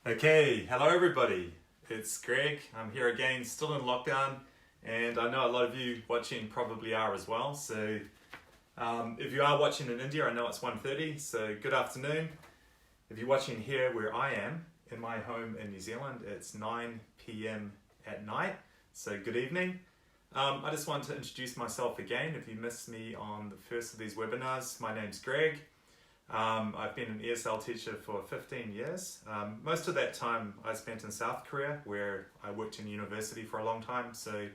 Okay, hello everybody. It's Greg. I'm here again, still in lockdown, and I know a lot of you watching probably are as well. So if you are watching in India, I know it's 1:30, so good afternoon. If you're watching here where I am, in my home in New Zealand, it's 9 p.m. at night, so good evening. I just wanted to introduce myself again. If you missed me on the first of these webinars, my name's Greg. I've been an ESL teacher for 15 years. Most of that time I spent in South Korea, where I worked in university for a long time, so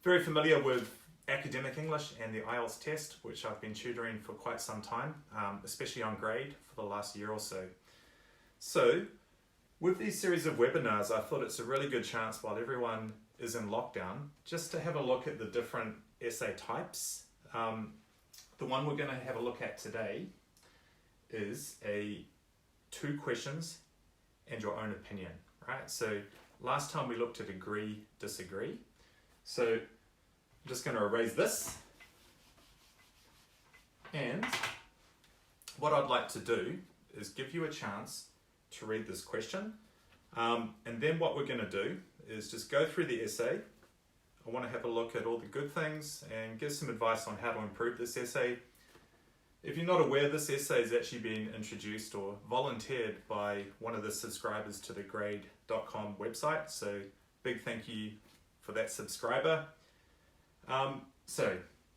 very familiar with academic English and the IELTS test, which I've been tutoring for quite some time, especially on grade for the last year or so. So with these series of webinars, I thought it's a really good chance while everyone is in lockdown just to have a look at the different essay types. The one we're going to have a look at today is a 2 questions and your own opinion, right? So last time we looked at agree, disagree. So I'm just going to erase this. And what I'd like to do is give you a chance to read this question. And then what we're going to do is just go through the essay. I want to have a look at all the good things and give some advice on how to improve this essay. If you're not aware, this essay has actually been introduced or volunteered by one of the subscribers to the grade.com website. So big thank you for that subscriber. So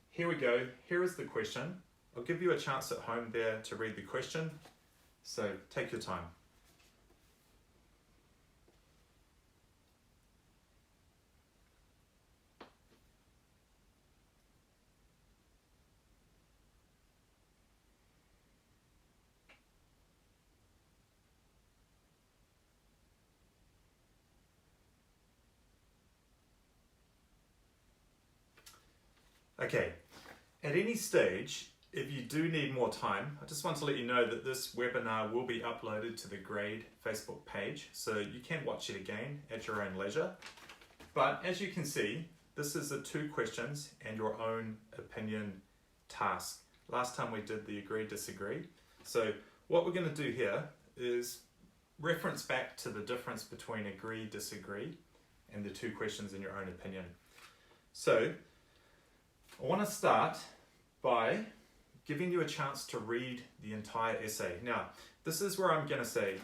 here we go. Here is the question. I'll give you a chance at home there to read the question. So take your time. Okay, at any stage, if you do need more time, I just want to let you know that this webinar will be uploaded to the Grade Facebook page, so you can watch it again at your own leisure. But as you can see, this is a 2 questions and your own opinion task. Last time we did the agree, disagree. So what we're going to do here is reference back to the difference between agree, disagree, and the 2 questions and your own opinion. So I want to start by giving you a chance to read the entire essay. Now, this is where I'm going to say,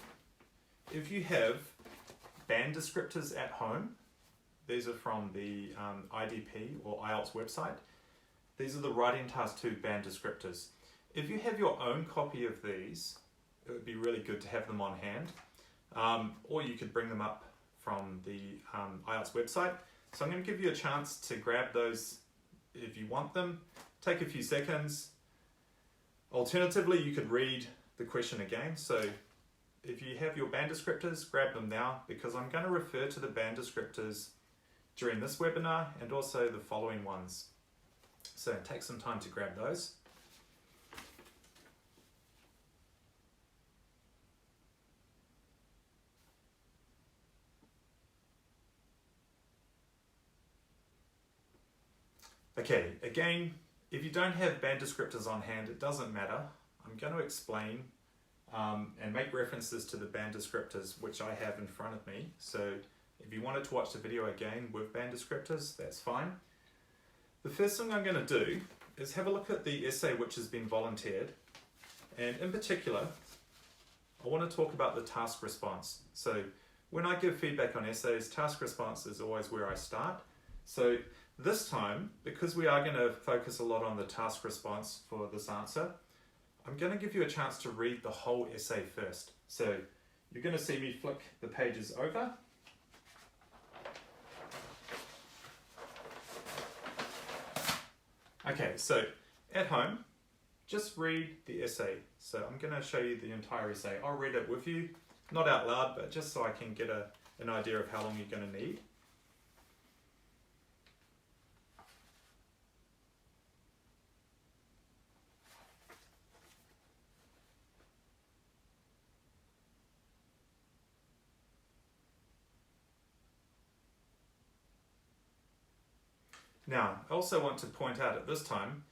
if you have band descriptors at home, these are from the IDP or IELTS website. These are the Writing Task 2 band descriptors. If you have your own copy of these, it would be really good to have them on hand. Or you could bring them up from the IELTS website. So I'm going to give you a chance to grab those if you want them. Take a few seconds. Alternatively, you could read the question again. So if you have your band descriptors, grab them now, because I'm going to refer to the band descriptors during this webinar and also the following ones. So take some time to grab those. Okay, again, if you don't have band descriptors on hand, it doesn't matter. I'm going to explain and make references to the band descriptors which I have in front of me. So if you wanted to watch the video again with band descriptors, that's fine. The first thing I'm going to do is have a look at the essay which has been volunteered. And in particular, I want to talk about the task response. So when I give feedback on essays, task response is always where I start. So this time, because we are going to focus a lot on the task response for this answer, I'm going to give you a chance to read the whole essay first. So you're going to see me flick the pages over. Okay, so at home, just read the essay. So I'm going to show you the entire essay. I'll read it with you, not out loud, but just so I can get an idea of how long you're going to need. Now, I also want to point out at this time,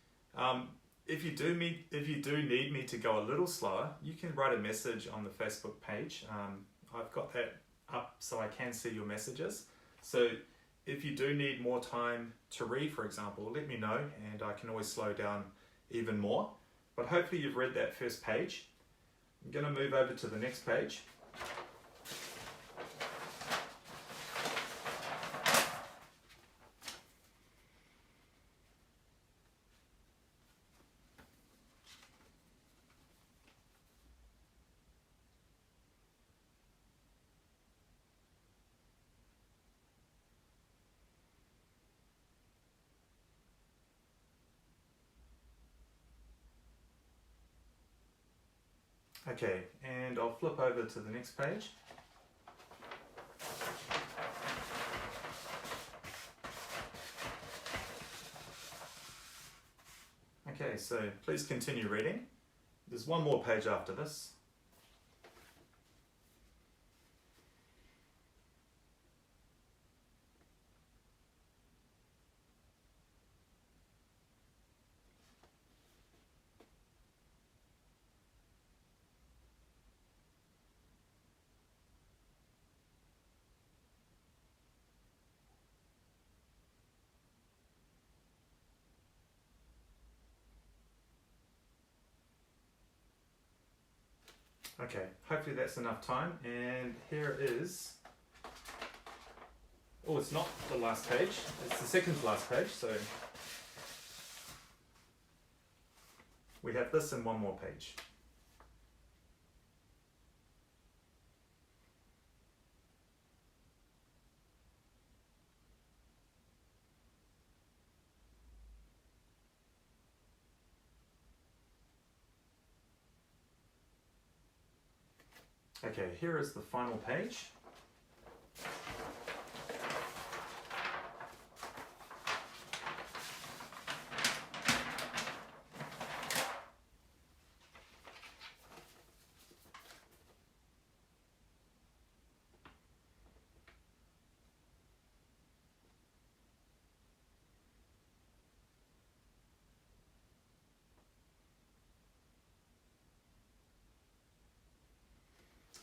if you do need me to go a little slower, you can write a message on the Facebook page I've got that up so I can see your messages. So if you do need more time to read, for example, let me know and I can always slow down even more. But hopefully you've read that first page. I'm going to move over to the next page. Okay, and I'll flip over to the next page. Okay, so please continue reading. There's one more page after this. Okay, hopefully that's enough time. And here is, oh, it's not the last page, it's the second to last page, so we have this and one more page. Okay, here is the final page.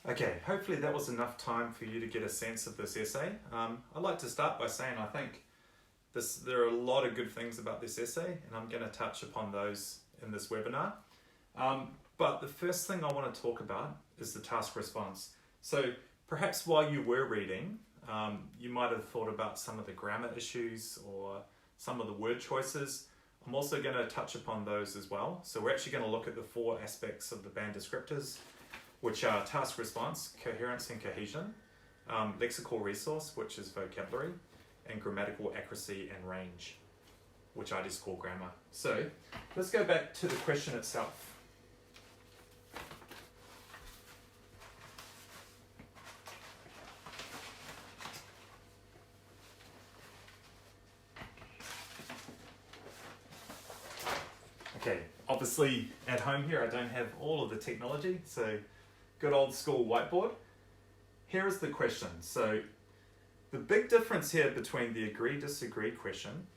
Okay, hopefully that was enough time for you to get a sense of this essay. I'd like to start by saying I think there are a lot of good things about this essay, and I'm going to touch upon those in this webinar. But the first thing I want to talk about is the task response. So perhaps while you were reading, you might have thought about some of the grammar issues or some of the word choices. I'm also going to touch upon those as well. So we're actually going to look at the 4 aspects of the band descriptors, which are task response, coherence and cohesion, lexical resource, which is vocabulary, and grammatical accuracy and range, which I just call grammar. So let's go back to the question itself. Okay, obviously at home here I don't have all of the technology, so good old school whiteboard. Here is the question. So the big difference here between the agree-disagree question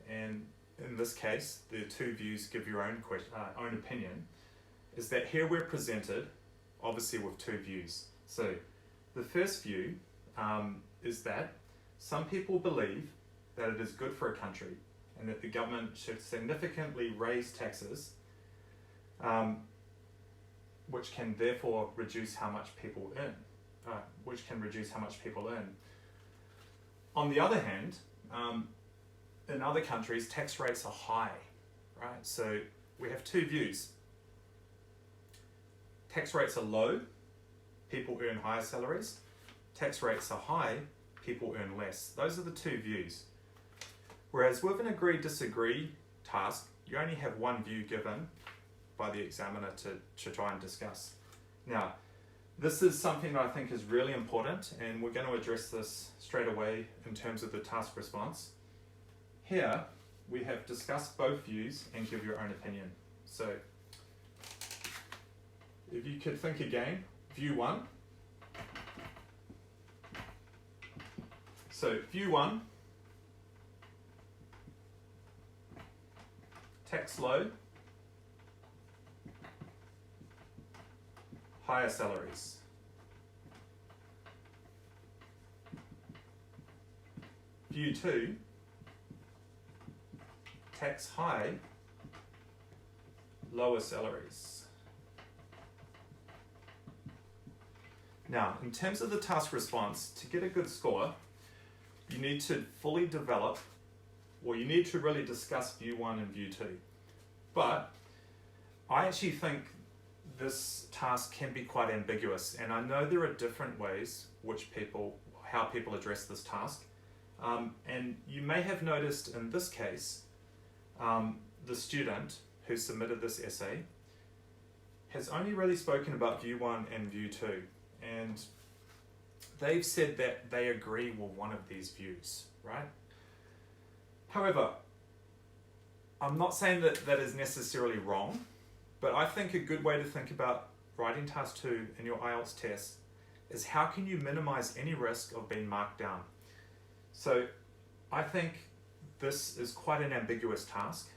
and in this case the 2 views give your own opinion is that here we're presented obviously with 2 views. So the first view is that some people believe that it is good for a country and that the government should significantly raise taxes, which can therefore reduce how much people earn. On the other hand, in other countries, tax rates are high, right? So we have 2 views. Tax rates are low, people earn higher salaries. Tax rates are high, people earn less. Those are the 2 views. Whereas with an agree-disagree task, you only have one view given by the examiner to try and discuss. Now, this is something that I think is really important, and we're going to address this straight away in terms of the task response. Here, we have discussed both views and give your own opinion. So, if you could think again, view 1. So, view 1, tax low, higher salaries. View 2, tax high, lower salaries. Now, in terms of the task response, to get a good score, you need to fully develop, or you need to really discuss View 1 and View 2. But I actually think this task can be quite ambiguous, and I know there are different ways how people address this task. And you may have noticed in this case, the student who submitted this essay has only really spoken about View 1 and View 2, and they've said that they agree with one of these views, right? However, I'm not saying that that is necessarily wrong, but I think a good way to think about writing task 2 in your IELTS test is how can you minimize any risk of being marked down. So I think this is quite an ambiguous task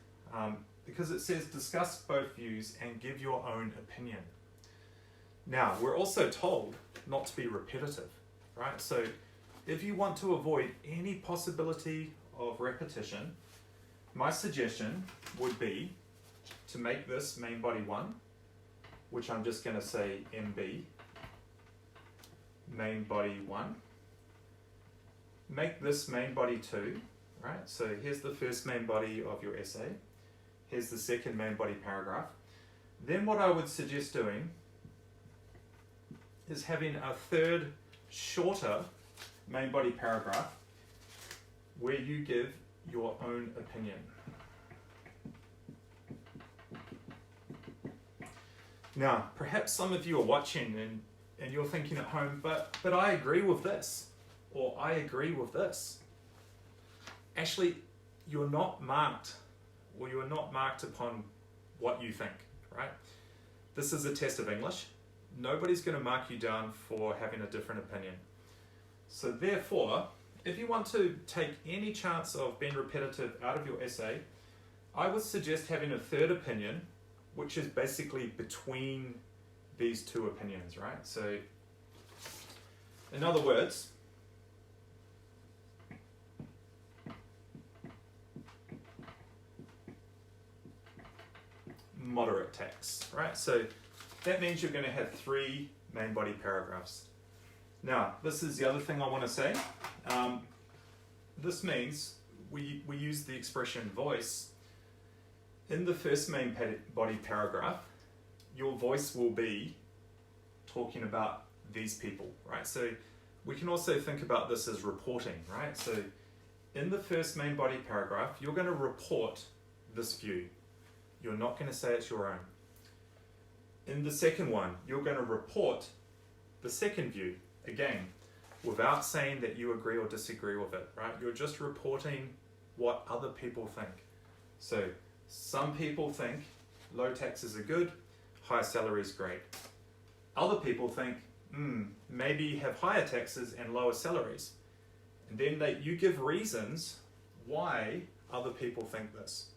because it says discuss both views and give your own opinion. Now, we're also told not to be repetitive, right? So if you want to avoid any possibility of repetition, my suggestion would be to make this main body 1, which I'm just going to say MB, main body 1. Make this main body 2, right? So here's the first main body of your essay. Here's the second main body paragraph. Then what I would suggest doing is having a third, shorter main body paragraph where you give your own opinion. Now, perhaps some of you are watching and you're thinking at home, but I agree with this, or I agree with this. Actually, you're not marked, or you are not marked upon what you think, right? This is a test of English. Nobody's going to mark you down for having a different opinion. So therefore, if you want to take any chance of being repetitive out of your essay, I would suggest having a third opinion, which is basically between these two opinions, right? So, in other words, moderate text, right? So that means you're going to have 3 main body paragraphs. Now, this is the other thing I want to say. This means we use the expression voice. In the first main body paragraph, your voice will be talking about these people, right? So we can also think about this as reporting, right? So in the first main body paragraph, you're going to report this view. You're not going to say it's your own. In the second one, you're going to report the second view, again, without saying that you agree or disagree with it, right? You're just reporting what other people think. So some people think low taxes are good, high salaries great. Other people think, maybe have higher taxes and lower salaries. And then you give reasons why other people think this.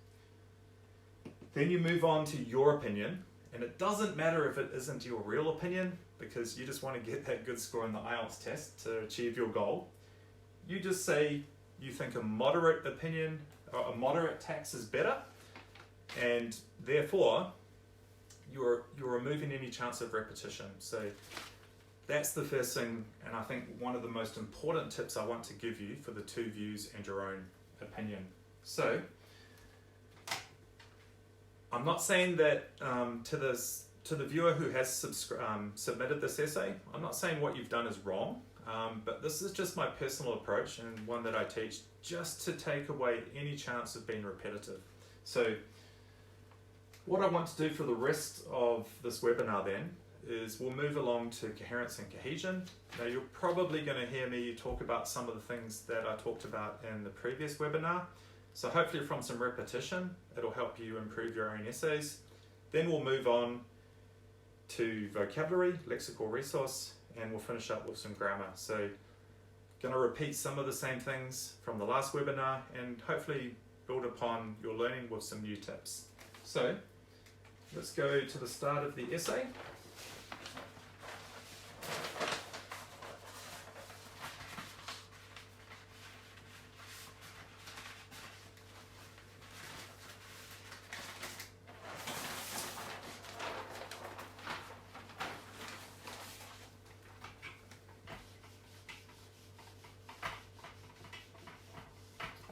Then you move on to your opinion, and it doesn't matter if it isn't your real opinion, because you just want to get that good score in the IELTS test to achieve your goal. You just say you think a moderate opinion, or a moderate tax is better, and therefore you're removing any chance of repetition. So that's the first thing, and I think one of the most important tips I want to give you for the 2 views and your own opinion. So I'm not saying that to the viewer who has submitted this essay, I'm not saying what you've done is wrong, but this is just my personal approach and one that I teach just to take away any chance of being repetitive. So what I want to do for the rest of this webinar then is we'll move along to Coherence and Cohesion. Now you're probably going to hear me talk about some of the things that I talked about in the previous webinar. So hopefully from some repetition, it'll help you improve your own essays. Then we'll move on to vocabulary, lexical resource, and we'll finish up with some grammar. So going to repeat some of the same things from the last webinar and hopefully build upon your learning with some new tips. So let's go to the start of the essay.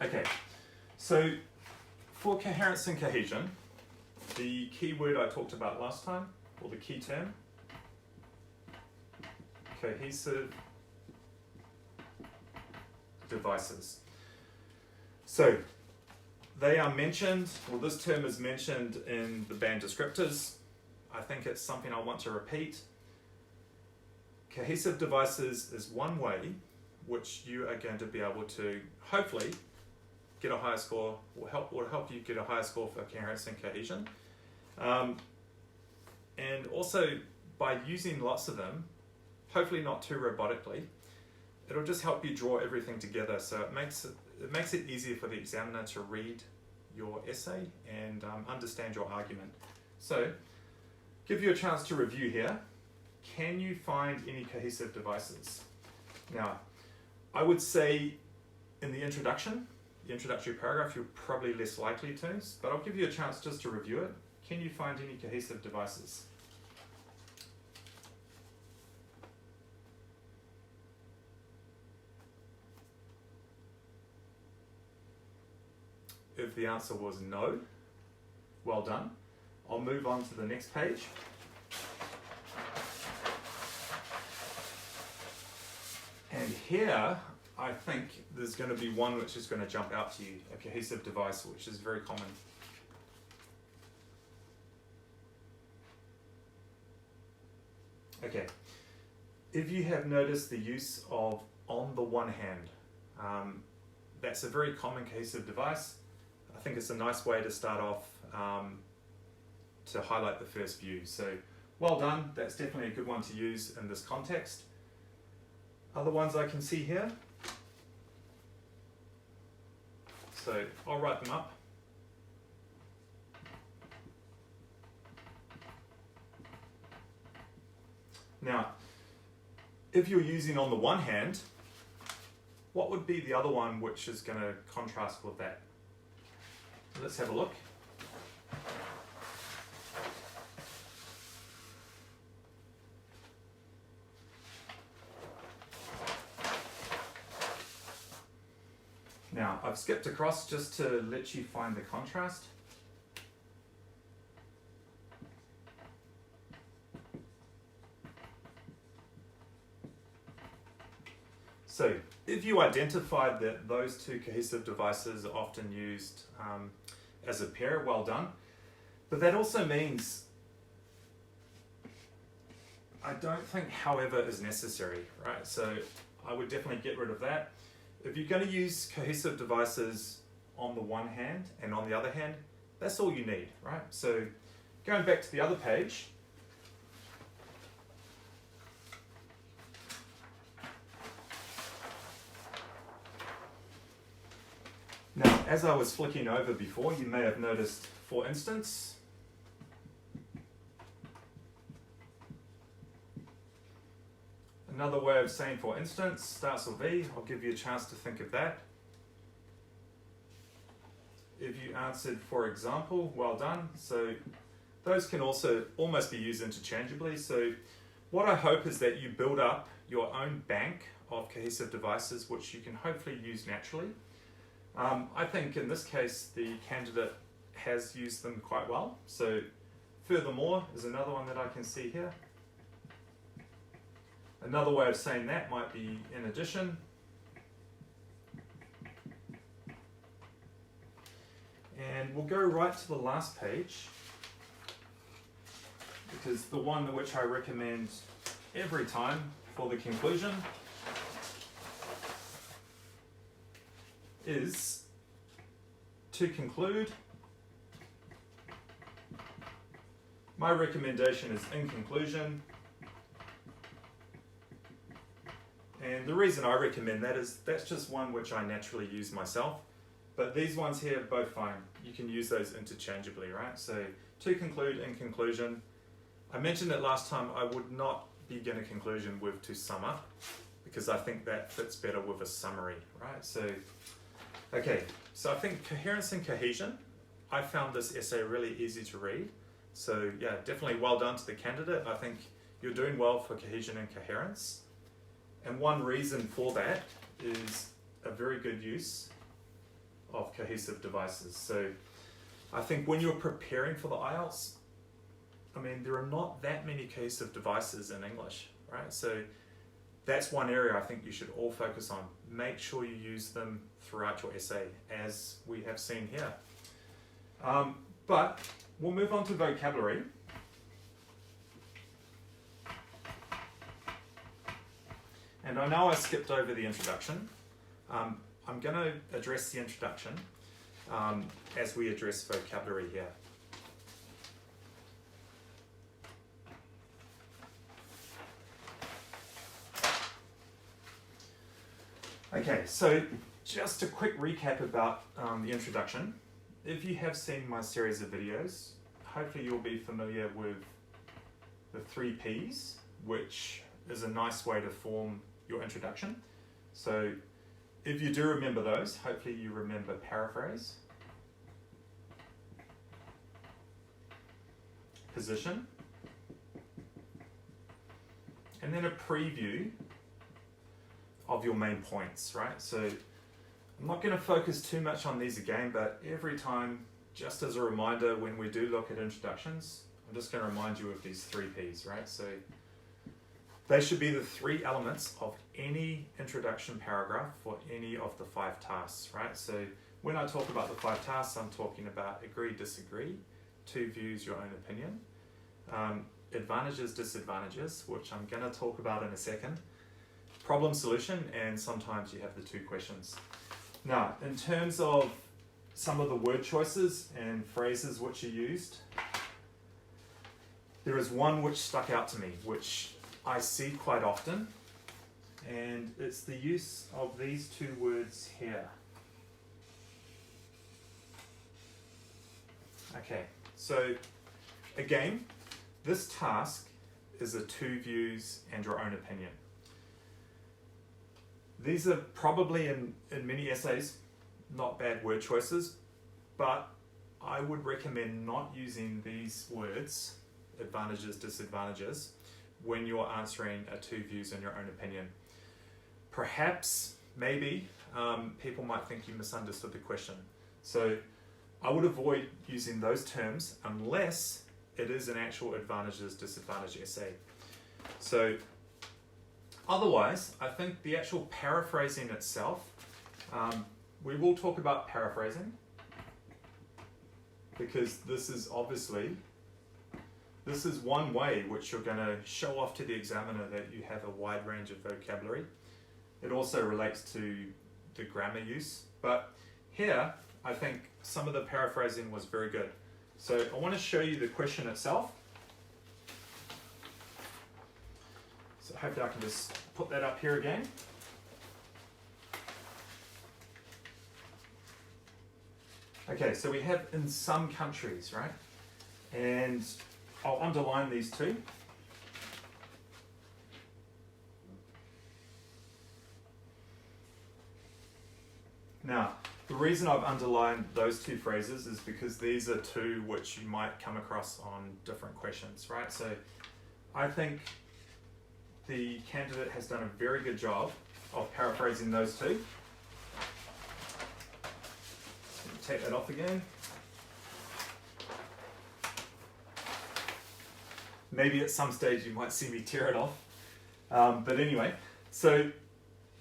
Okay, so for coherence and cohesion, the key word I talked about last time, or the key term, cohesive devices. So they are mentioned, well, this term is mentioned in the band Descriptors. I think it's something I want to repeat. Cohesive devices is one way which you are going to be able to hopefully get a higher score, or help you get a higher score for coherence and cohesion. And also by using lots of them, hopefully not too robotically, it'll just help you draw everything together. So it makes it easier for the examiner to read your essay and understand your argument. So give you a chance to review here. Can you find any cohesive devices? Now, I would say in the introductory paragraph, you're probably less likely to, but I'll give you a chance just to review it. Can you find any cohesive devices? If the answer was no, well done. I'll move on to the next page. And here, I think there's going to be one which is going to jump out to you, a cohesive device, which is very common. Okay, if you have noticed the use of on the one hand, that's a very common cohesive device. I think it's a nice way to start off to highlight the first view. So well done, that's definitely a good one to use in this context. Other ones I can see here. So I'll write them up. Now, if you're using on the one hand, what would be the other one which is going to contrast with that? Let's have a look. Now, I've skipped across just to let you find the contrast. So, if you identified that those two cohesive devices are often used as a pair, well done. But that also means, I don't think however is necessary, right? So I would definitely get rid of that. If you're going to use cohesive devices on the one hand and on the other hand, that's all you need, right? So going back to the other page, now, as I was flicking over before, you may have noticed, for instance, another way of saying for instance starts with V. I'll give you a chance to think of that. If you answered for example, well done. So those can also almost be used interchangeably. So what I hope is that you build up your own bank of cohesive devices which you can hopefully use naturally. I think in this case the candidate has used them quite well. So furthermore is another one that I can see here. Another way of saying that might be in addition. And we'll go right to the last page, because the one which I recommend every time for the conclusion is to conclude. My recommendation is in conclusion. And the reason I recommend that is that's just one which I naturally use myself. But these ones here are both fine. You can use those interchangeably, right? So to conclude, in conclusion. I mentioned it last time, I would not begin a conclusion with to sum up, because I think that fits better with a summary, right? So, okay, so I think coherence and cohesion, I found this essay really easy to read. So yeah, definitely well done to the candidate. I think you're doing well for cohesion and coherence. And one reason for that is a very good use of cohesive devices. So I think when you're preparing for the IELTS, I mean, there are not that many cohesive devices in English, right? So that's one area I think you should all focus on. Make sure you use them throughout your essay, as we have seen here. But we'll move on to vocabulary. And I know I skipped over the introduction. I'm going to address the introduction as we address vocabulary here. Okay, so just a quick recap about the introduction. If you have seen my series of videos, hopefully you'll be familiar with the 3 Ps, which is a nice way to form your introduction. So if you do remember those, hopefully you remember paraphrase, position, and then a preview of your main points, right? So I'm not going to focus too much on these again, but every time, just as a reminder, when we do look at introductions, I'm just going to remind you of these 3 Ps, right? So they should be the 3 elements of any introduction paragraph for any of the 5 tasks, right? So when I talk about the 5 tasks, I'm talking about agree, disagree, 2 views, your own opinion, advantages, disadvantages, which I'm going to talk about in a second, problem solution, and sometimes you have the 2 questions. Now, in terms of some of the word choices and phrases which are used, there is one which stuck out to me, which I see quite often, and it's the use of these 2 words here. Okay, so again, this task is a 2 views and your own opinion. These are probably in many essays not bad word choices, but I would recommend not using these words, advantages, disadvantages, when you're answering a 2 views and your own opinion. Perhaps, maybe, people might think you misunderstood the question. So I would avoid using those terms unless it is an actual advantages, disadvantage essay. So otherwise, I think the actual paraphrasing itself, we will talk about paraphrasing, because this is obviously, this is one way which you're going to show off to the examiner that you have a wide range of vocabulary. It also relates to the grammar use, but here I think some of the paraphrasing was very good. So I want to show you the question itself. So hopefully I can just put that up here again. Okay, so we have in some countries, right? And I'll underline these 2. Now, the reason I've underlined those 2 phrases is because these are 2 which you might come across on different questions, right? So I think the candidate has done a very good job of paraphrasing those 2. Take that off again. Maybe at some stage you might see me tear it off. But anyway, so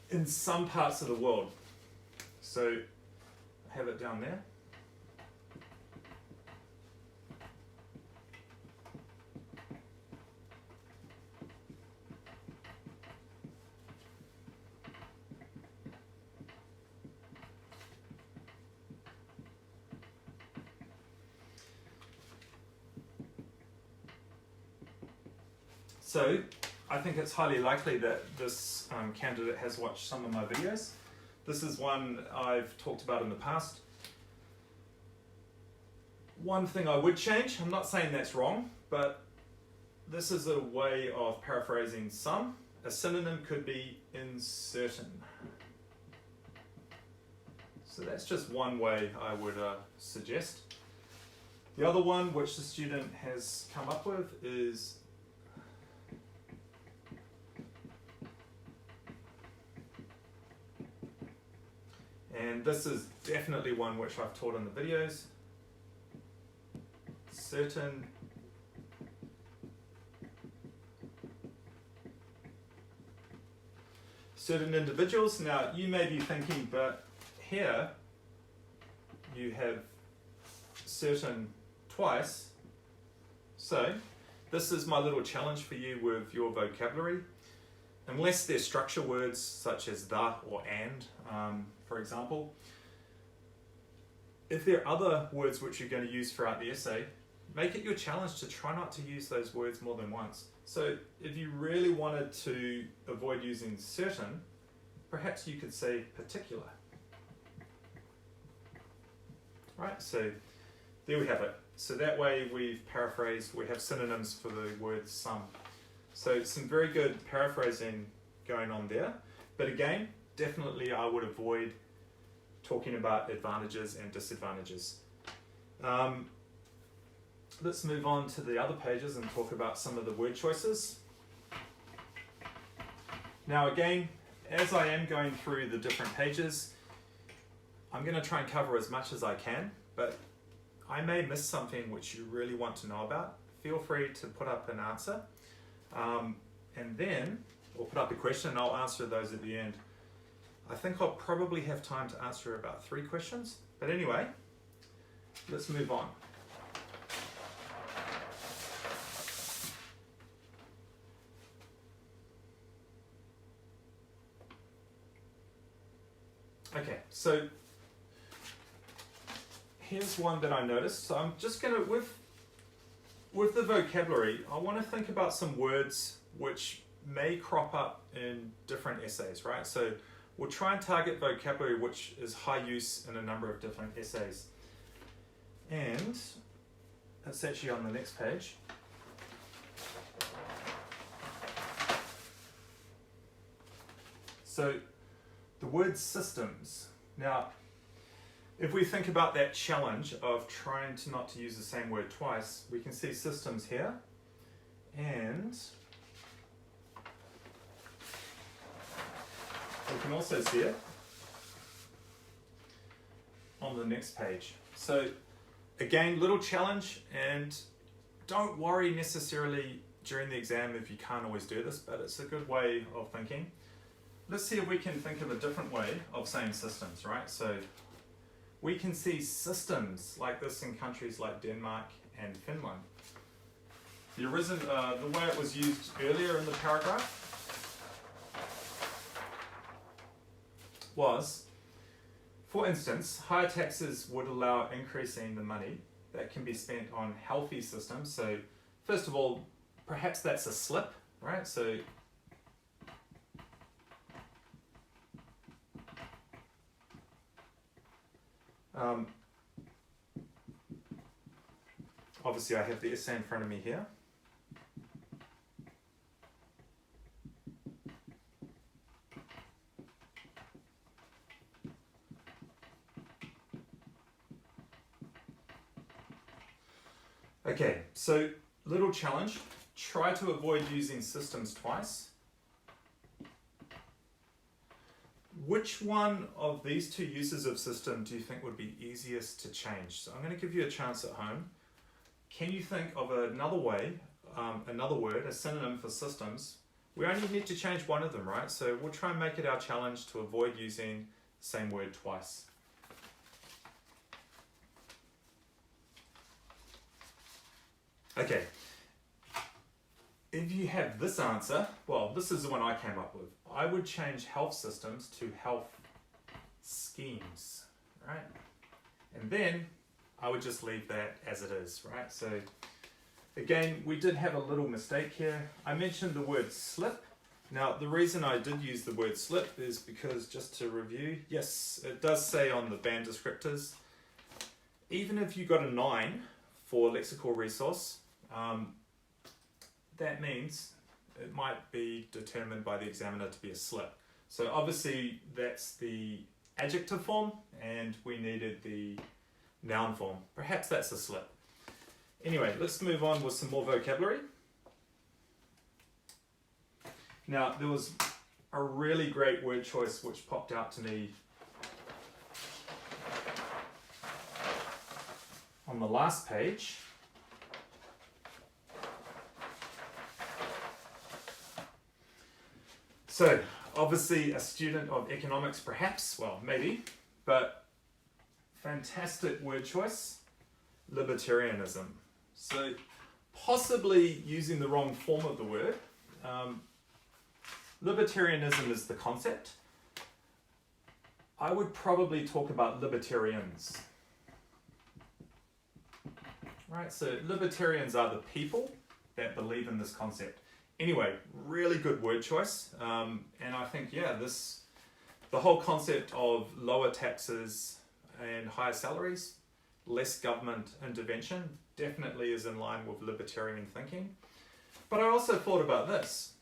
in some parts of the world, so I have it down there. So I think it's highly likely that this candidate has watched some of my videos. This is one I've talked about in the past. One thing I would change, I'm not saying that's wrong, but this is a way of paraphrasing some. A synonym could be in certain. So that's just one way I would suggest. The other one which the student has come up with is And this is definitely one which I've taught in the videos. Certain individuals. Now you may be thinking, but here you have certain twice. So this is my little challenge for you with your vocabulary. Unless they're structure words such as the or and, for example, if there are other words which you're going to use throughout the essay, make it your challenge to try not to use those words more than once. So if you really wanted to avoid using certain, perhaps you could say particular. Right, so there we have it. So that way we've paraphrased, we have synonyms for the word some. So some very good paraphrasing going on there. But again, definitely I would avoid talking about advantages and disadvantages. Let's move on to the other pages and talk about some of the word choices. Now again, as I am going through the different pages, I'm going to try and cover as much as I can, but I may miss something which you really want to know about. Feel free to put up an answer, and then, or put up a question and I'll answer those at the end. I think I'll probably have time to answer about 3 questions, but anyway, let's move on. Okay, so here's one that I noticed. So I'm just going to, with the vocabulary, I want to think about some words which may crop up in different essays, right? So we'll try and target vocabulary which is high use in a number of different essays. And it's actually on the next page. So the word systems. Now, if we think about that challenge of trying to not to use the same word twice, we can see systems here, and we can also see it on the next page. So again, little challenge, and don't worry necessarily during the exam if you can't always do this, but it's a good way of thinking. Let's see if we can think of a different way of saying systems, right? So we can see systems like this in countries like Denmark and Finland. The way it was used earlier in the paragraph was, for instance, higher taxes would allow increasing the money that can be spent on healthy systems. So first of all, perhaps that's a slip, right? So obviously I have the essay in front of me here. Okay, so little challenge, try to avoid using systems twice. Which one of these 2 uses of system do you think would be easiest to change? So I'm going to give you a chance at home. Can you think of another way, another word, a synonym for systems? We only need to change one of them, right? So we'll try and make it our challenge to avoid using the same word twice. Okay. If you have this answer, well, this is the one I came up with. I would change health systems to health schemes, right? And then I would just leave that as it is, right? So again, we did have a little mistake here. I mentioned the word slip. Now, the reason I did use the word slip is because, just to review, yes, it does say on the band descriptors, even if you got a 9 for lexical resource, that means it might be determined by the examiner to be a slip. So obviously that's the adjective form and we needed the noun form. Perhaps that's a slip. Anyway, let's move on with some more vocabulary. Now there was a really great word choice which popped out to me on the last page, so obviously a student of economics perhaps, well maybe, but fantastic word choice, libertarianism. So possibly using the wrong form of the word. Libertarianism is the concept. I would probably talk about libertarians. Right, so libertarians are the people that believe in this concept. Anyway, really good word choice. And I think, yeah, the whole concept of lower taxes and higher salaries, less government intervention, definitely is in line with libertarian thinking. But I also thought about this.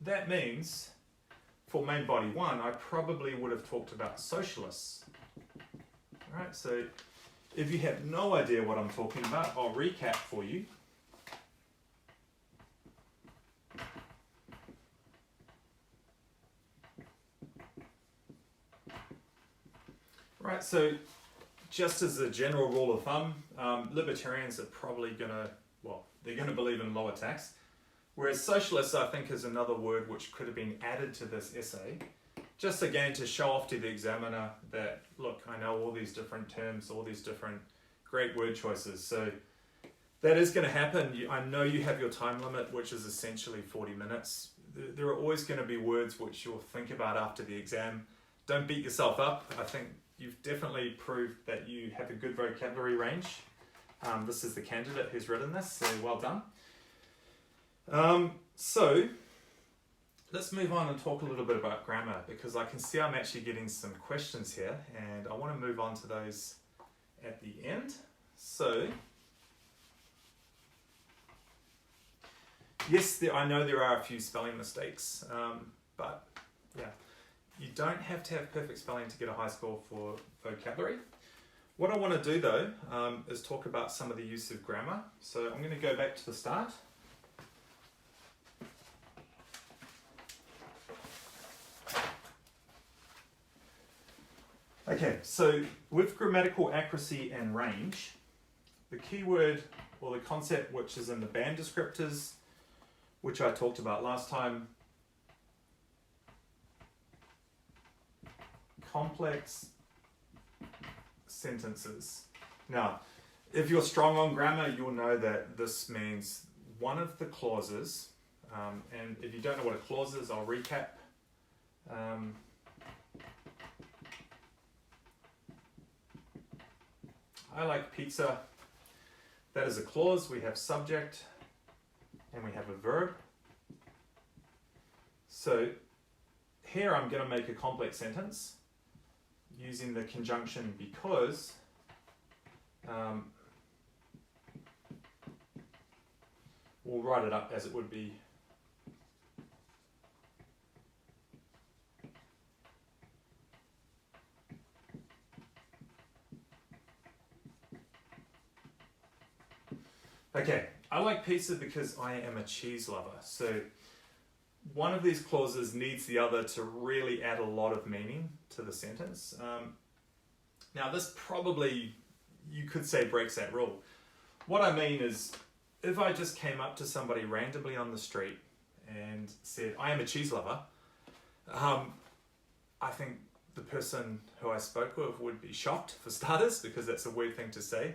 That means, for main body one, I probably would have talked about socialists. Right, so if you have no idea what I'm talking about, I'll recap for you. Right, so just as a general rule of thumb, libertarians are probably they're going to believe in lower tax. Whereas socialists, I think, is another word which could have been added to this essay, just again to show off to the examiner that, look, I know all these different terms, all these different great word choices. So that is going to happen. I know you have your time limit, which is essentially 40 minutes. There are always going to be words which you'll think about after the exam. Don't beat yourself up. I think you've definitely proved that you have a good vocabulary range. This is the candidate who's written this, so well done. So let's move on and talk a little bit about grammar, because I can see I'm actually getting some questions here and I want to move on to those at the end. So yes, I know there are a few spelling mistakes, but yeah, you don't have to have perfect spelling to get a high score for vocabulary. What I want to do though is talk about some of the use of grammar. So I'm going to go back to the start. Okay, so with grammatical accuracy and range, the key word or the concept which is in the band descriptors, which I talked about last time, complex sentences. Now, if you're strong on grammar, you'll know that this means one of the clauses, and if you don't know what a clause is, I'll recap. I like pizza. That is a clause. We have subject and we have a verb. So here I'm going to make a complex sentence using the conjunction because. We'll write it up as it would be. Okay, I like pizza because I am a cheese lover. So one of these clauses needs the other to really add a lot of meaning to the sentence. Now this probably, you could say, breaks that rule. What I mean is, if I just came up to somebody randomly on the street and said, I am a cheese lover, I think the person who I spoke with would be shocked, for starters, because that's a weird thing to say.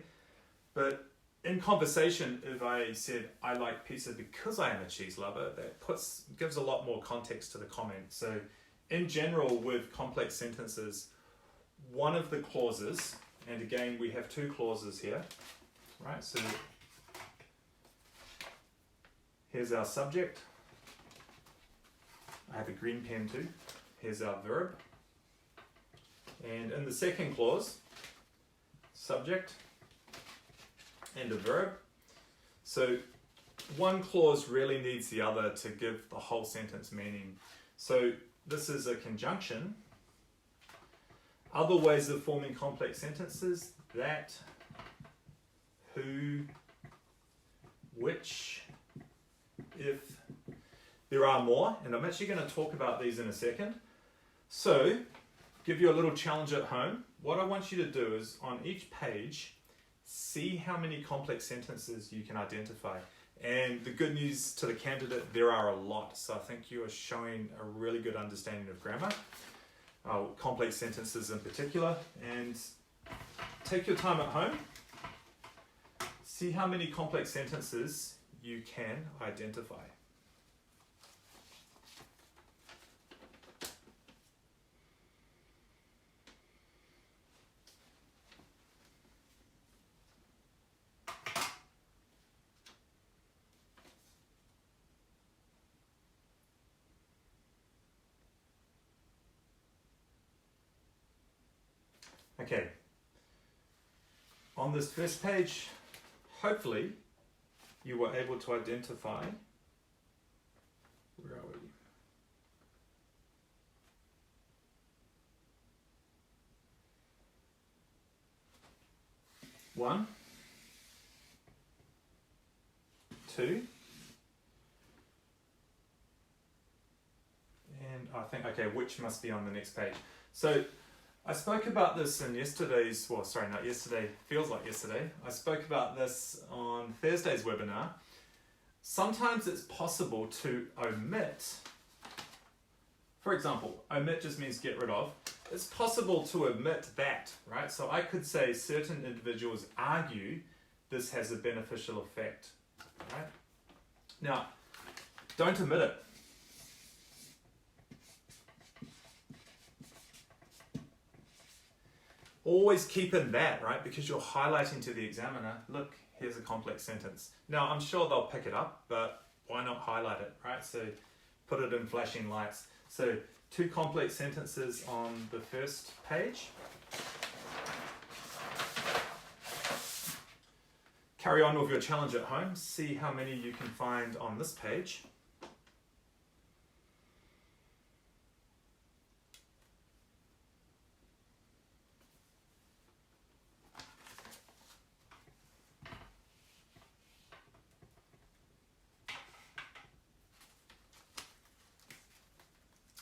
But in conversation, if I said, I like pizza because I am a cheese lover, that gives a lot more context to the comment. So in general, with complex sentences, one of the clauses, and again, we have two clauses here, right? So here's our subject. I have a green pen too. Here's our verb. And in the second clause, subject and a verb. So one clause really needs the other to give the whole sentence meaning. So this is a conjunction. Other ways of forming complex sentences: that, who, which, if. There are more, and I'm actually going to talk about these in a second. So, give you a little challenge at home. What I want you to do is, on each page, see how many complex sentences you can identify. And the good news to the candidate, there are a lot. So I think you are showing a really good understanding of grammar, complex sentences in particular. And take your time at home. See how many complex sentences you can identify. Okay, on this first page, hopefully you were able to identify, where are we? One, two, and I think, okay, which must be on the next page. So I spoke about this in yesterday's, well, sorry, not yesterday, feels like yesterday. I spoke about this on Thursday's webinar. Sometimes it's possible to omit, for example, omit just means get rid of. It's possible to omit that, right? So I could say certain individuals argue this has a beneficial effect, right? Now, don't omit it. Always keep in that, right? Because you're highlighting to the examiner, look, here's a complex sentence. Now, I'm sure they'll pick it up, but why not highlight it, right? So put it in flashing lights. So 2 complex sentences on the first page. Carry on with your challenge at home. See how many you can find on this page.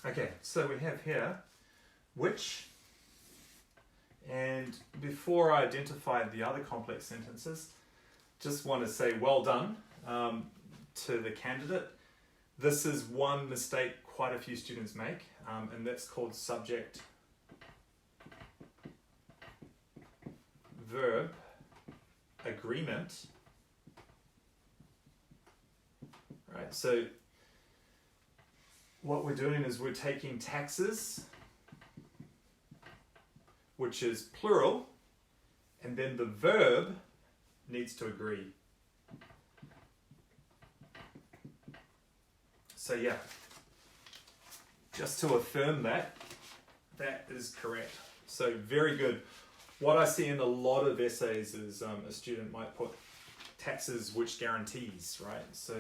Okay, so we have here which, and before I identify the other complex sentences, just want to say well done to the candidate. This is one mistake quite a few students make, and that's called subject verb agreement. Right, so what we're doing is we're taking taxes, which is plural, and then the verb needs to agree. So yeah, just to affirm that, that is correct. So very good. What I see in a lot of essays is a student might put taxes which guarantees, right? So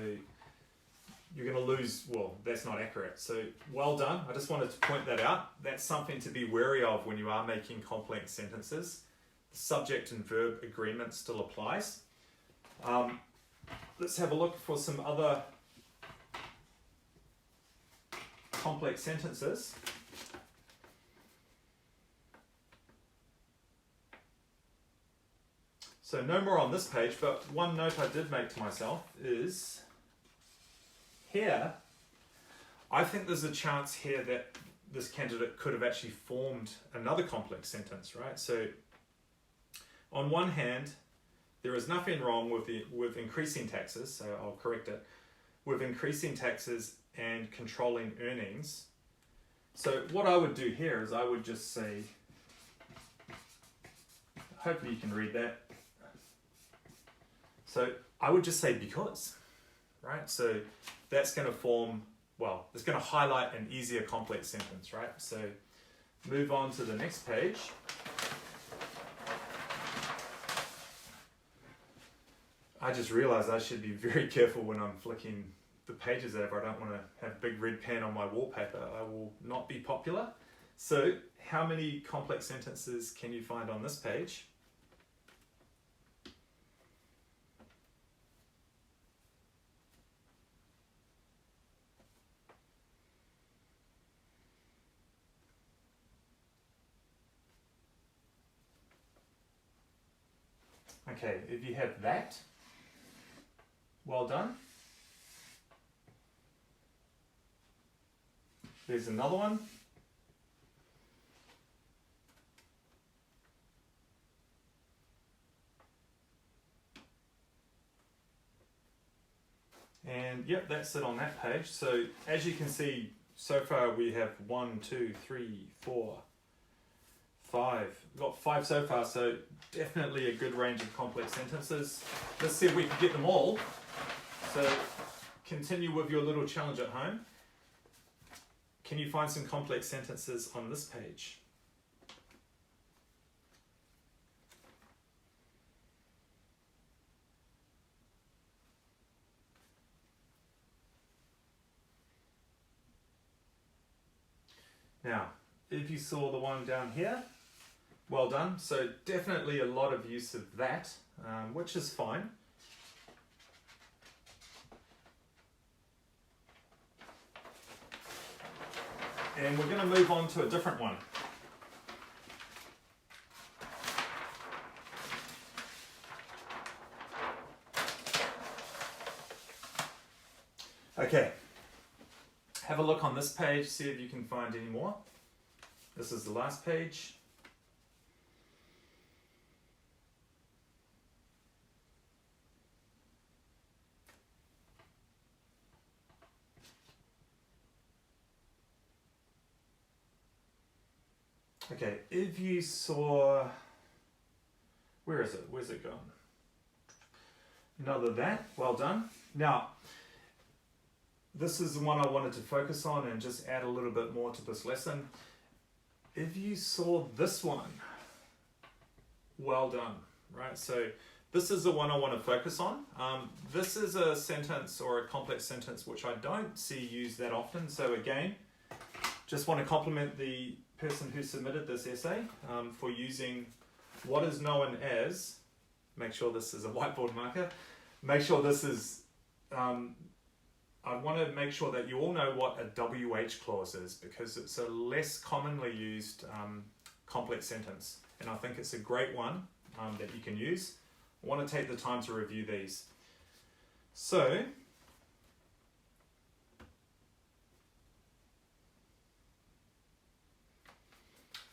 you're going to lose, well, that's not accurate. So well done. I just wanted to point that out. That's something to be wary of when you are making complex sentences. The subject and verb agreement still applies. Let's have a look for some other complex sentences. So no more on this page, but one note I did make to myself is here, I think there's a chance here that this candidate could have actually formed another complex sentence, right? So on one hand, there is nothing wrong with increasing taxes, so I'll correct it, with increasing taxes and controlling earnings. So what I would do here is I would just say, hopefully you can read that. So I would just say because, right? So that's going to form, well, it's going to highlight an easier complex sentence, right? So move on to the next page. I just realized I should be very careful when I'm flicking the pages over. I don't want to have a big red pen on my wallpaper. I will not be popular. So how many complex sentences can you find on this page? Okay, if you have that, well done. There's another one. And yep, that's it on that page. So as you can see, so far we have 1, 2, 3, 4, 5. We've got 5 so far, so definitely a good range of complex sentences. Let's see if we can get them all. So continue with your little challenge at home. Can you find some complex sentences on this page? Now, if you saw the one down here, well done. So definitely a lot of use of that, which is fine. And we're going to move on to a different one. Okay. Have a look on this page, see if you can find any more. This is the last page. Okay, if you saw, where is it? Where's it gone? Another that, well done. Now, this is the one I wanted to focus on and just add a little bit more to this lesson. If you saw this one, well done, right? So this is the one I want to focus on. This is a sentence or a complex sentence which I don't see used that often. So again, just want to compliment the person who submitted this essay for using what is known as, make sure this is a whiteboard marker, make sure this is, I want to make sure that you all know what a WH clause is, because it's a less commonly used complex sentence, and I think it's a great one that you can use. I want to take the time to review these. So,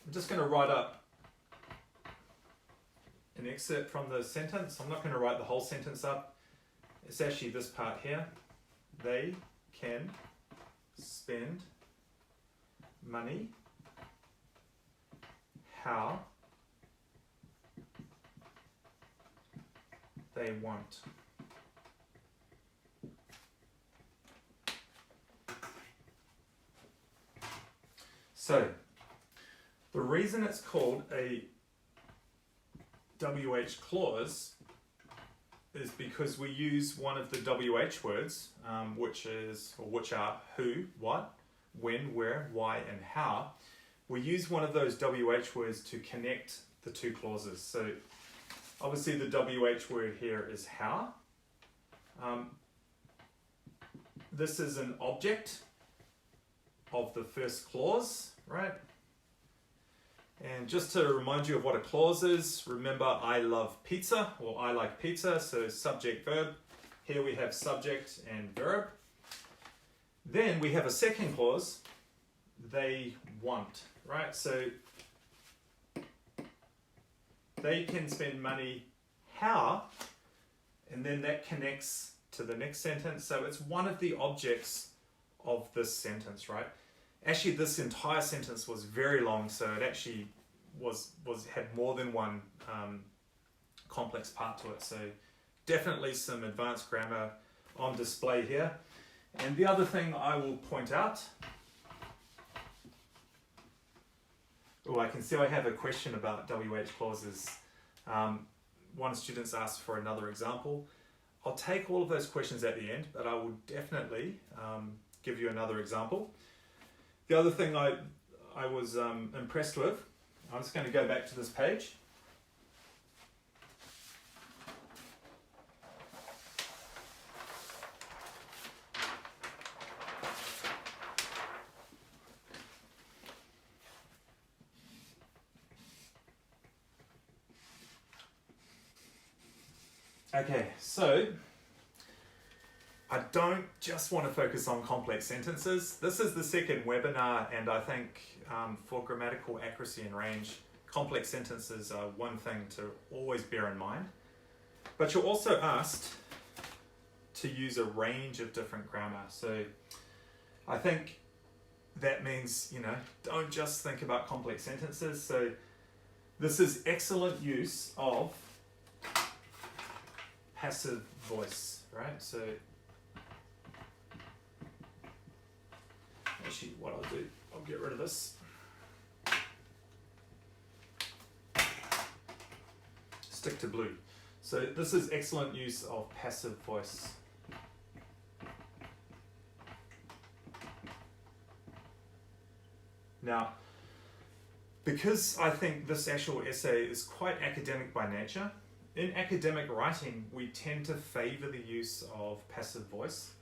I'm just going to write up an excerpt from the sentence. I'm not going to write the whole sentence up. It's actually this part here. They can spend money how they want. So, the reason it's called a WH clause is because we use one of the WH words, which are who, what, when, where, why, and how. We use one of those WH words to connect the two clauses. So obviously the WH word here is how. This is an object of the first clause, right? And just to remind you of what a clause is, remember I love pizza, or I like pizza, so subject, verb. Here we have subject and verb. Then we have a second clause, they want, right? So they can spend money how, and then that connects to the next sentence. So it's one of the objects of this sentence, right? Actually, this entire sentence was very long, so it actually had more than one complex part to it. So definitely some advanced grammar on display here. And the other thing I will point out, I can see I have a question about WH clauses. One student's asked for another example. I'll take all of those questions at the end, but I will definitely give you another example. The other thing I was impressed with, I'm just going to go back to this page. Okay, so I don't just want to focus on complex sentences. This is the second webinar, and I think for grammatical accuracy and range, complex sentences are one thing to always bear in mind. But you're also asked to use a range of different grammar. So I think that means, don't just think about complex sentences. So this is excellent use of passive voice, right? So actually what I'll do, I'll get rid of this. Stick to blue. So this is excellent use of passive voice. Now, because I think this actual essay is quite academic by nature, in academic writing, we tend to favor the use of passive voice.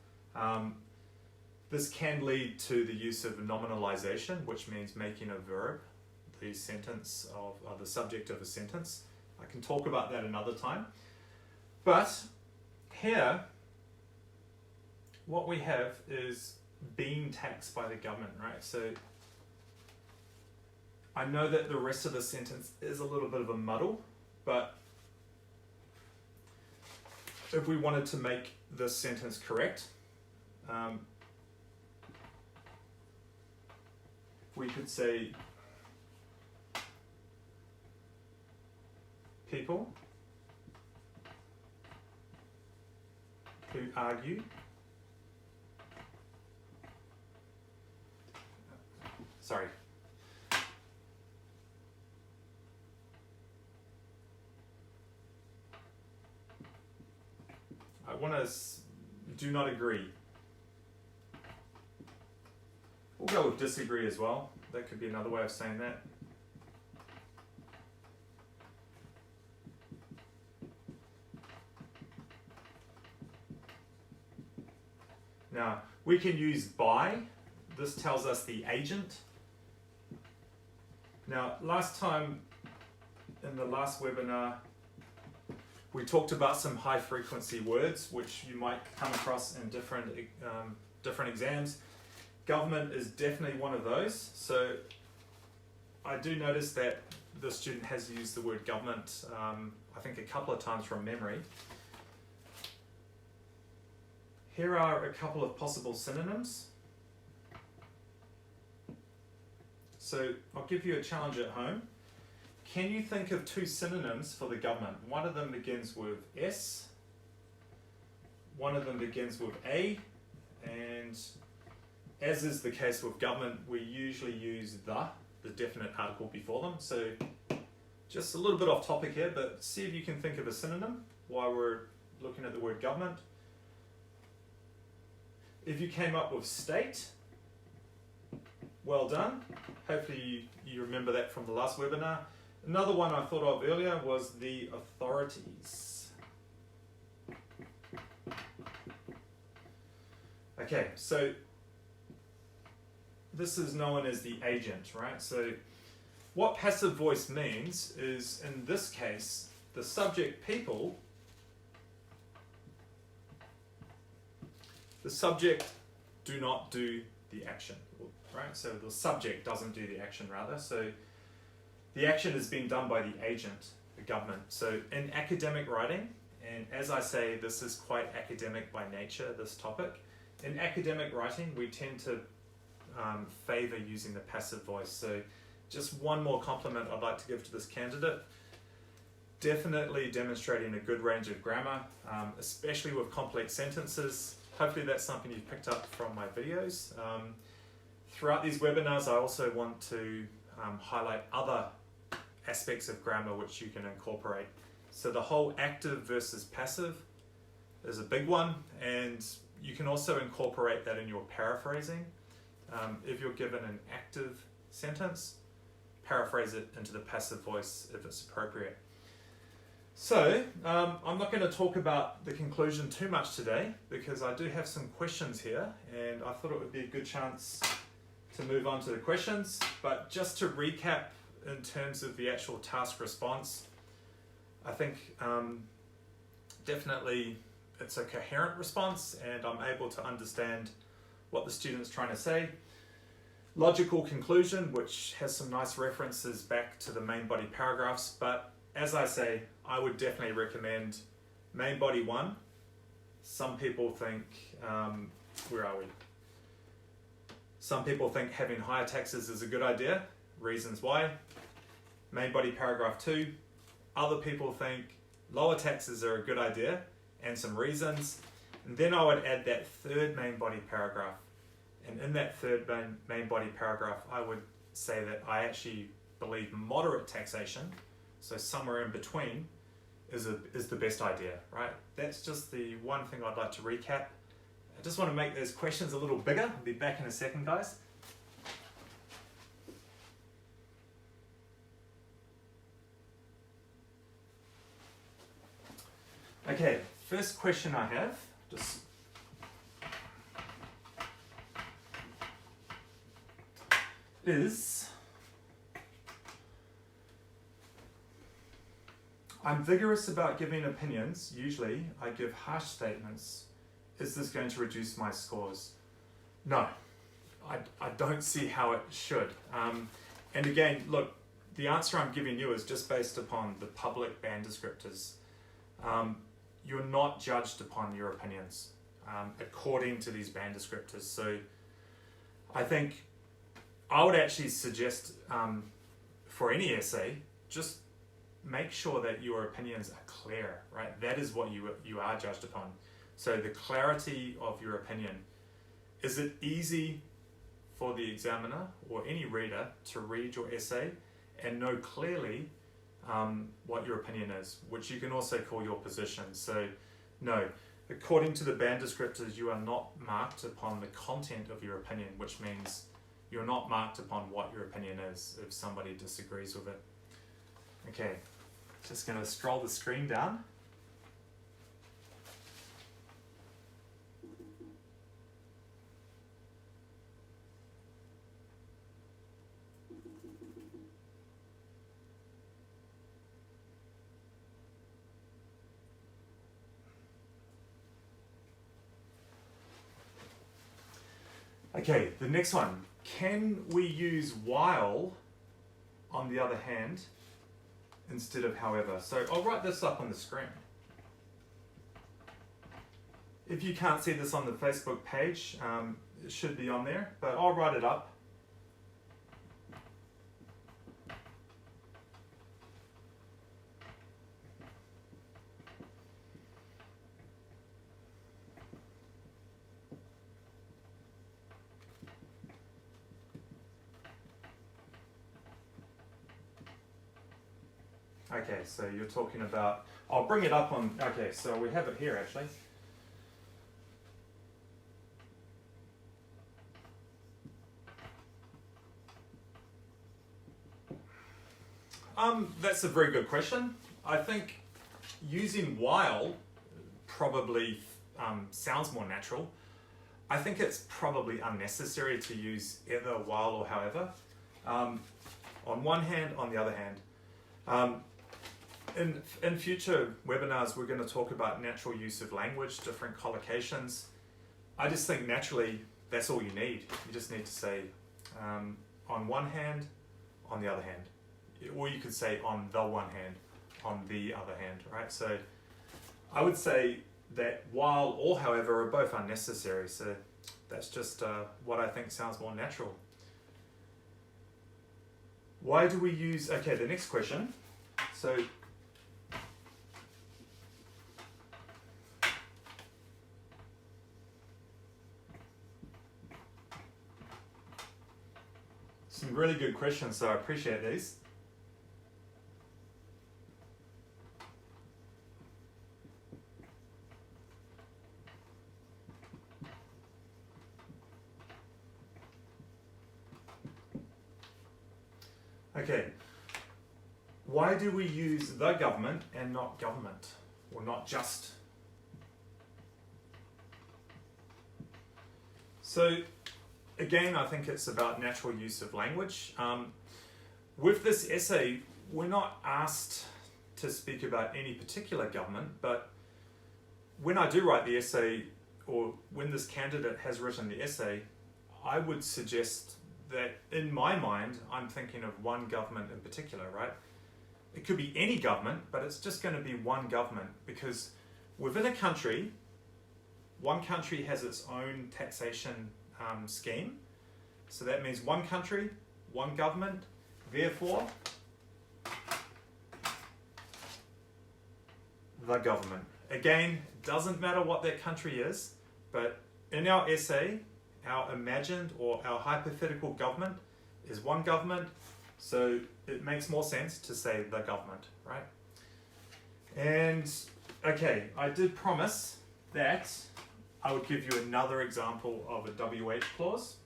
This can lead to the use of nominalization, which means making a verb the sentence of the subject of a sentence. I can talk about that another time. But here, what we have is being taxed by the government, right? So I know that the rest of the sentence is a little bit of a muddle, but if we wanted to make this sentence correct, we could say people who argue I want to do not agree. We'll go with disagree as well. That could be another way of saying that. Now, we can use by. This tells us the agent. Now, last time, in the last webinar, we talked about some high frequency words, which you might come across in different exams. Government is definitely one of those. So I do notice that the student has used the word government, I think a couple of times from memory. Here are a couple of possible synonyms. So I'll give you a challenge at home. Can you think of two synonyms for the government? One of them begins with S, one of them begins with A, and as is the case with government, we usually use the definite article before them. So just a little bit off topic here, but see if you can think of a synonym while we're looking at the word government. If you came up with state, well done. Hopefully you remember that from the last webinar. Another one I thought of earlier was the authorities. Okay, so this is known as the agent, right? So what passive voice means is, in this case, the subject people, the subject do not do the action, right? So the subject doesn't do the action, rather. So the action is being done by the agent, the government. So in academic writing, and as I say, this is quite academic by nature, this topic. In academic writing, we tend to favor using the passive voice. So just one more compliment I'd like to give to this candidate. Definitely demonstrating a good range of grammar, especially with complex sentences. Hopefully that's something you've picked up from my videos. Throughout these webinars, I also want to highlight other aspects of grammar which you can incorporate. So the whole active versus passive is a big one, and you can also incorporate that in your paraphrasing. If you're given an active sentence, paraphrase it into the passive voice if it's appropriate. So I'm not going to talk about the conclusion too much today because I do have some questions here, and I thought it would be a good chance to move on to the questions. But just to recap in terms of the actual task response, I think definitely it's a coherent response and I'm able to understand what the student's trying to say. Logical conclusion, which has some nice references back to the main body paragraphs, but as I say, I would definitely recommend main body 1. Some people think, where are we? Some people think having higher taxes is a good idea, reasons why. Main body paragraph 2. Other people think lower taxes are a good idea and some reasons. And then I would add that third main body paragraph. And in that third main body paragraph, I would say that I actually believe moderate taxation, so somewhere in between, is the best idea, right? That's just the one thing I'd like to recap. I just want to make those questions a little bigger. I'll be back in a second, guys. Okay, first question I have, just is, I'm vigorous about giving opinions. Usually I give harsh statements. Is this going to reduce my scores? No, I don't see how it should. And again, look, the answer I'm giving you is just based upon the public band descriptors. You're not judged upon your opinions according to these band descriptors. So I think I would actually suggest for any essay, just make sure that your opinions are clear, right? That is what you are judged upon. So the clarity of your opinion. Is it easy for the examiner or any reader to read your essay and know clearly what your opinion is, which you can also call your position? So no, according to the band descriptors, you are not marked upon the content of your opinion, which means you're not marked upon what your opinion is if somebody disagrees with it. Okay, just going to scroll the screen down. Okay, the next one. Can we use while, on the other hand, instead of however? So I'll write this up on the screen. If you can't see this on the Facebook page, it should be on there, but I'll write it up. Okay, so you're talking about, I'll bring it up on, okay, so we have it here actually. That's a very good question. I think using while probably sounds more natural. I think it's probably unnecessary to use either while or however. On one hand, on the other hand. In future webinars, we're going to talk about natural use of language, different collocations. I just think naturally that's all you need. You just need to say on one hand, on the other hand. Or you could say on the one hand, on the other hand, right? So I would say that while or however are both unnecessary. So that's just what I think sounds more natural. Why do we use, okay, the next question. So some really good questions, so I appreciate these. Okay, why do we use the government and not government, or not just? So again, I think it's about natural use of language. With this essay, we're not asked to speak about any particular government, but when I do write the essay, or when this candidate has written the essay, I would suggest that in my mind, I'm thinking of one government in particular, right? It could be any government, but it's just going to be one government, because within a country, one country has its own taxation scheme. So that means one country, one government, therefore, the government. Again, doesn't matter what that country is, but in our essay, our imagined or our hypothetical government is one government, so it makes more sense to say the government, right? And okay, I did promise that I would give you another example of a WH clause.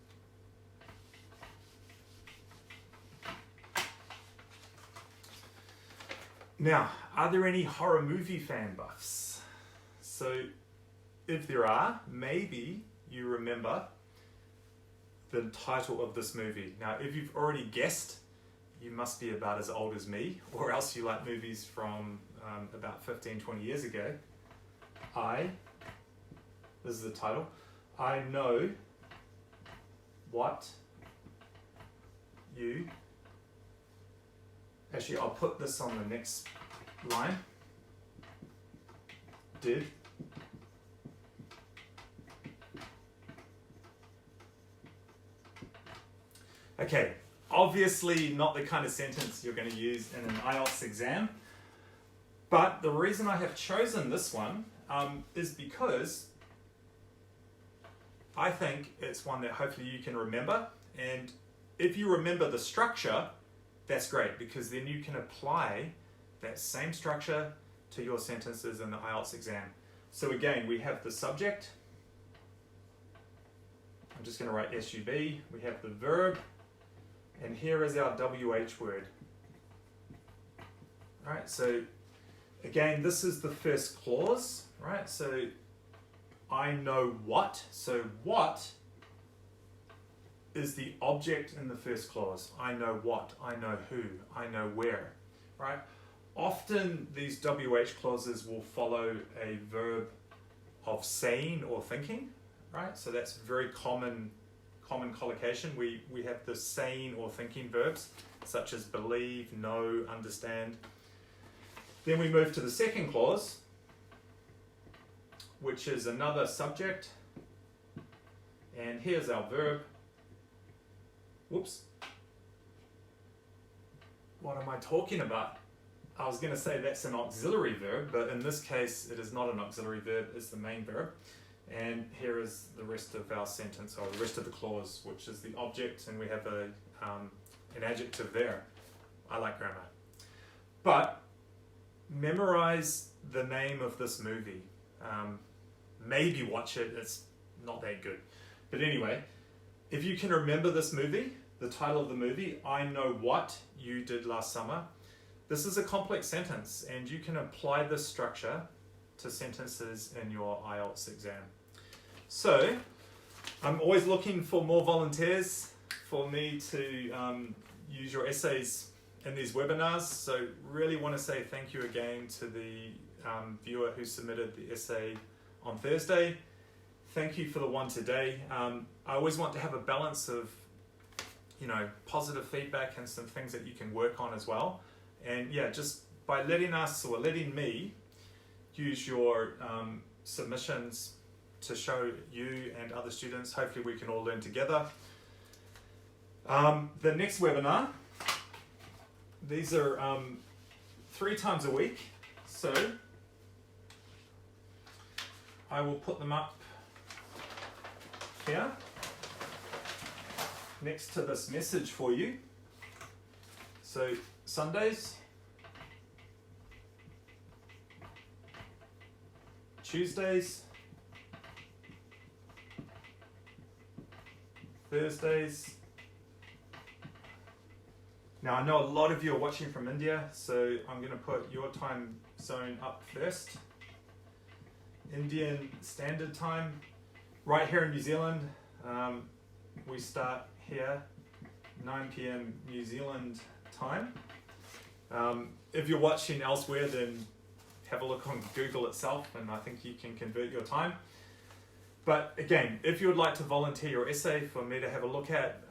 Now, are there any horror movie fan buffs? So if there are, maybe you remember the title of this movie. Now, if you've already guessed, you must be about as old as me, or else you like movies from about 15, 20 years ago. This is the title, I know what you, actually I'll put this on the next line, did okay, obviously not the kind of sentence you're going to use in an IELTS exam, but the reason I have chosen this one is because I think it's one that hopefully you can remember, and if you remember the structure, that's great, because then you can apply that same structure to your sentences in the IELTS exam. So again, we have the subject, I'm just going to write SUB, we have the verb, and here is our WH word. Alright, so again, this is the first clause, right? So I know what. So what is the object in the first clause? I know what, I know who, I know where, right? Often these WH clauses will follow a verb of saying or thinking, right? So that's very common collocation. We have the saying or thinking verbs, such as believe, know, understand. Then we move to the second clause, which is another subject, and here's our verb. Whoops. What am I talking about? I was going to say that's an auxiliary verb, but in this case it is not an auxiliary verb, it's the main verb. And here is the rest of our sentence, or the rest of the clause, which is the object, and we have an adjective there. I like grammar. But memorize the name of this movie. Maybe watch it, it's not that good. But anyway, if you can remember this movie, the title of the movie, I know what you did last summer. This is a complex sentence, and you can apply this structure to sentences in your IELTS exam. So, I'm always looking for more volunteers for me to use your essays in these webinars. So, really want to say thank you again to the viewer who submitted the essay on Thursday. Thank you for the one today. I always want to have a balance of, positive feedback and some things that you can work on as well. And yeah, just by letting us, or letting me, use your submissions to show you and other students, hopefully we can all learn together. The next webinar, these are 3 times a week, so I will put them up here next to this message for you. So Sundays, Tuesdays, Thursdays. Now I know a lot of you are watching from India, so I'm going to put your time zone up first. Indian Standard Time. Right here in New Zealand, we start here, 9 p.m. New Zealand time. If you're watching elsewhere, then have a look on Google itself, and I think you can convert your time. But again, if you would like to volunteer your essay for me to have a look at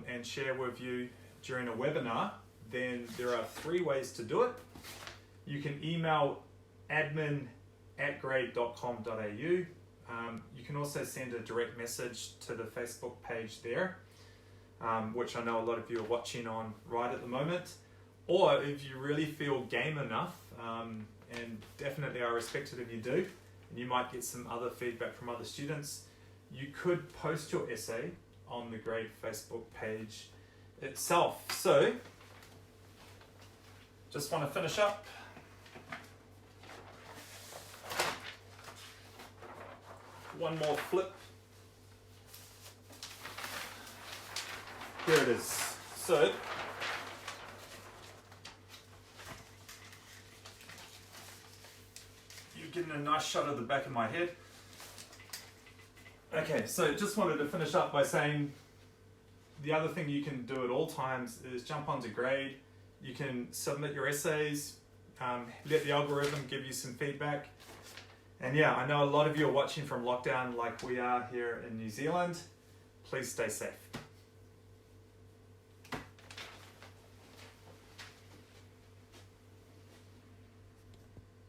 and share with you during a webinar, then there are 3 ways to do it. You can email admin@grade.com.au. You can also send a direct message to the Facebook page there, which I know a lot of you are watching on right at the moment. Or if you really feel game enough, and definitely I respect it if you do, and you might get some other feedback from other students, you could post your essay on the Grade Facebook page itself. So, just want to finish up. One more flip. Here it is. So, you're getting a nice shot of the back of my head. Okay, so just wanted to finish up by saying the other thing you can do at all times is jump onto Grade. You can submit your essays, let the algorithm give you some feedback. And yeah, I know a lot of you are watching from lockdown like we are here in New Zealand. Please stay safe.